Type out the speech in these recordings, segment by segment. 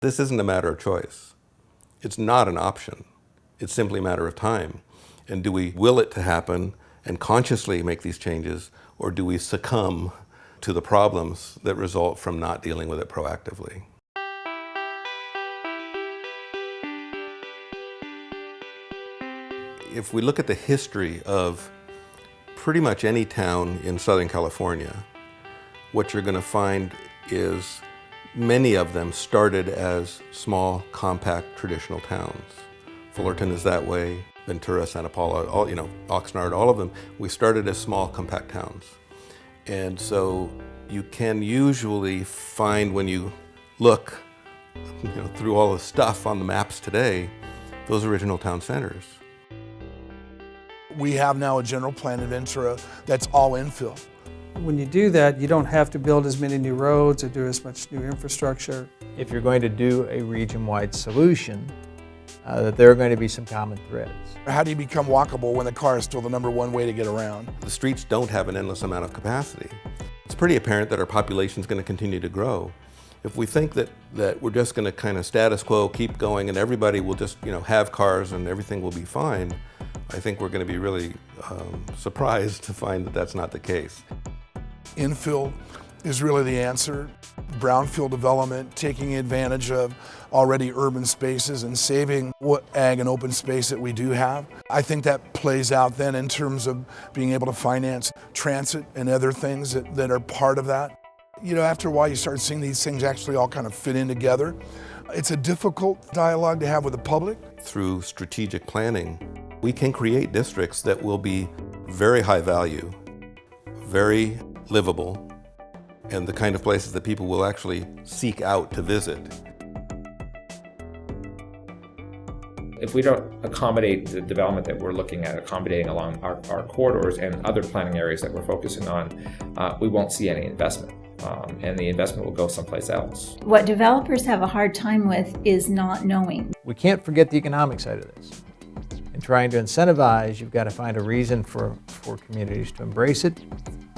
This isn't a matter of choice. It's not an option. It's simply a matter of time. And do we will it to happen and consciously make these changes, or do we succumb to the problems that result from not dealing with it proactively? If we look at the history of pretty much any town in Southern California, what you're going to find is many of them started as small, compact, traditional towns. Fullerton is that way, Ventura, Santa Paula, Oxnard, all of them. We started as small, compact towns. And so you can usually find, when you look through all the stuff on the maps today, those original town centers. We have now a general plan in Ventura that's all infill. When you do that, you don't have to build as many new roads or do as much new infrastructure. If you're going to do a region-wide solution, that there are going to be some common threads. How do you become walkable when the car is still the #1 way to get around? The streets don't have an endless amount of capacity. It's pretty apparent that our population is going to continue to grow. If we think that we're just going to kind of status quo, keep going, and everybody will just have cars and everything will be fine, I think we're going to be really surprised to find that that's not the case. Infill is really the answer. Brownfield development, taking advantage of already urban spaces and saving what ag and open space that we do have. I think that plays out then in terms of being able to finance transit and other things that are part of that. After a while you start seeing these things actually all kind of fit in together. It's a difficult dialogue to have with the public. Through strategic planning, we can create districts that will be very high value, very livable, and the kind of places that people will actually seek out to visit. If we don't accommodate the development that we're looking at accommodating along our corridors and other planning areas that we're focusing on, we won't see any investment. And the investment will go someplace else. What developers have a hard time with is not knowing. We can't forget the economic side of this. In trying to incentivize, you've got to find a reason for communities to embrace it.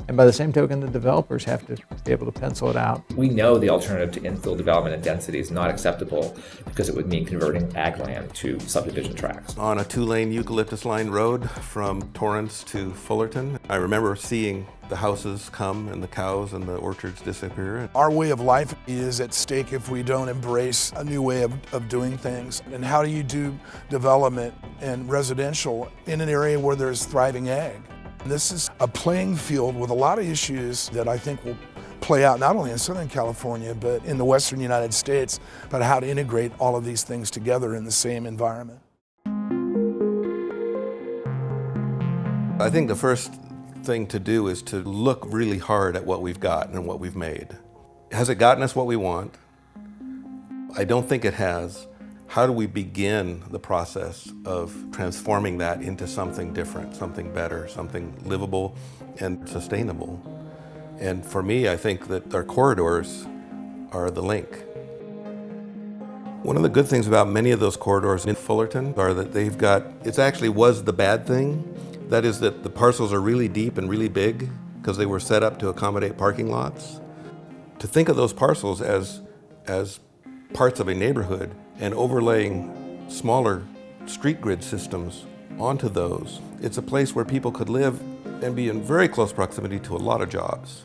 And by the same token, the developers have to be able to pencil it out. We know the alternative to infill development and density is not acceptable because it would mean converting ag land to subdivision tracts. On a 2-lane eucalyptus lined road from Torrance to Fullerton, I remember seeing the houses come and the cows and the orchards disappear. Our way of life is at stake if we don't embrace a new way of doing things. And how do you do development and residential in an area where there's thriving ag? This is a playing field with a lot of issues that I think will play out not only in Southern California, but in the Western United States, about how to integrate all of these things together in the same environment. I think the first thing to do is to look really hard at what we've got and what we've made. Has it gotten us what we want? I don't think it has. How do we begin the process of transforming that into something different, something better, something livable and sustainable? And for me, I think that our corridors are the link. One of the good things about many of those corridors in Fullerton are that it actually was the bad thing. That is that the parcels are really deep and really big because they were set up to accommodate parking lots. To think of those parcels as parts of a neighborhood and overlaying smaller street grid systems onto those, it's a place where people could live and be in very close proximity to a lot of jobs.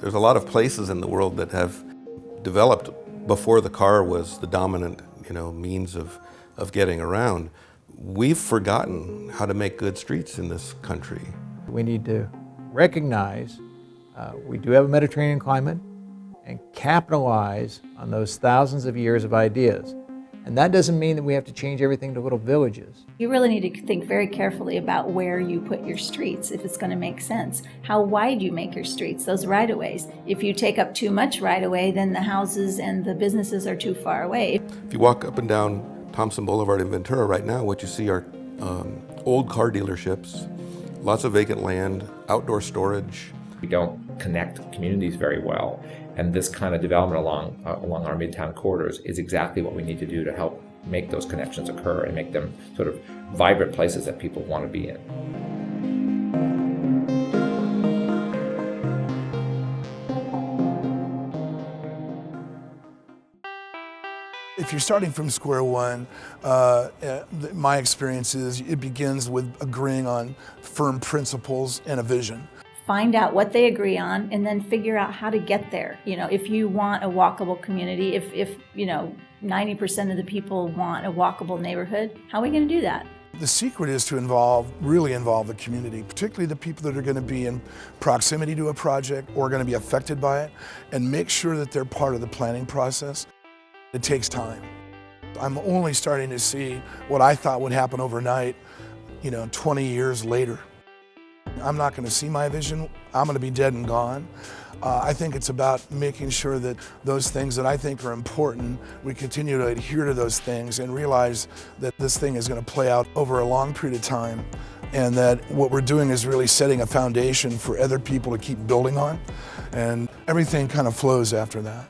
There's a lot of places in the world that have developed before the car was the dominant, means of getting around. We've forgotten how to make good streets in this country. We need to recognize we do have a Mediterranean climate and capitalize on those thousands of years of ideas. And that doesn't mean that we have to change everything to little villages. You really need to think very carefully about where you put your streets, if it's going to make sense. How wide you make your streets, those right-of-ways. If you take up too much right-of-way, then the houses and the businesses are too far away. If you walk up and down Thompson Boulevard in Ventura right now, what you see are old car dealerships, lots of vacant land, outdoor storage. We don't connect communities very well. And this kind of development along our Midtown corridors is exactly what we need to do to help make those connections occur and make them sort of vibrant places that people want to be in. If you're starting from square one, my experience is it begins with agreeing on firm principles and a vision. Find out what they agree on and then figure out how to get there. You know, if you want a walkable community, if 90% of the people want a walkable neighborhood, how are we going to do that? The secret is to really involve the community, particularly the people that are going to be in proximity to a project or going to be affected by it, and make sure that they're part of the planning process. It takes time. I'm only starting to see what I thought would happen overnight, 20 years later. I'm not going to see my vision. I'm going to be dead and gone. I think it's about making sure that those things that I think are important, we continue to adhere to those things and realize that this thing is going to play out over a long period of time, and that what we're doing is really setting a foundation for other people to keep building on, and everything kind of flows after that.